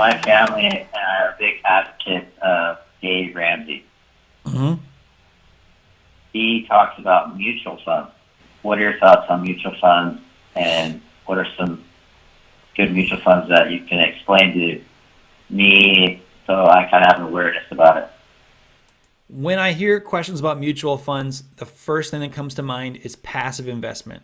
my family and I are big advocates of Dave Ramsey. Hmm. He talks about mutual funds. What are your thoughts on mutual funds, and what are some good mutual funds that you can explain to me so I kind of have an awareness about it? When I hear questions about mutual funds, the first thing that comes to mind is passive investment.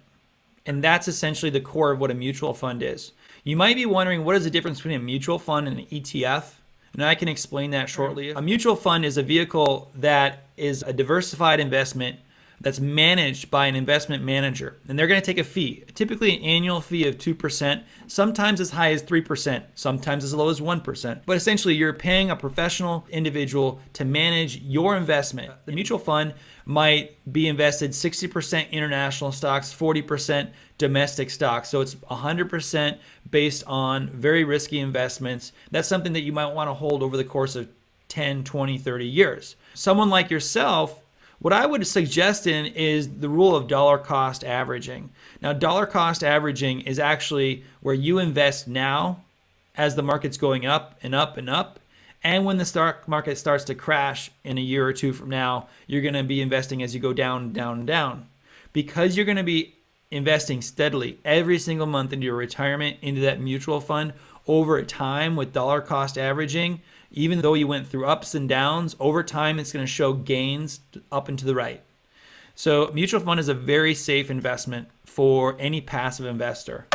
And that's essentially the core of what a mutual fund is. You might be wondering, what is the difference between a mutual fund and an ETF? And I can explain that shortly. A mutual fund is a vehicle that is a diversified investment that's managed by an investment manager. And they're going to take a fee, typically an annual fee of 2%, sometimes as high as 3%, sometimes as low as 1%. But essentially, you're paying a professional individual to manage your investment. The mutual fund might be invested 60% international stocks, 40% domestic stocks. So it's 100% based on very risky investments. That's something that you might want to hold over the course of 10, 20, 30 years. Someone like yourself, what I would suggest is the rule of dollar cost averaging. Now, dollar cost averaging is actually where you invest now as the market's going up and up and up. And when the stock market starts to crash in a year or two from now, you're going to be investing as you go down, down, down. Because you're going to be investing steadily every single month into your retirement, into that mutual fund over time with dollar cost averaging, even though you went through ups and downs, over time it's going to show gains up and to the right. So mutual fund is a very safe investment for any passive investor.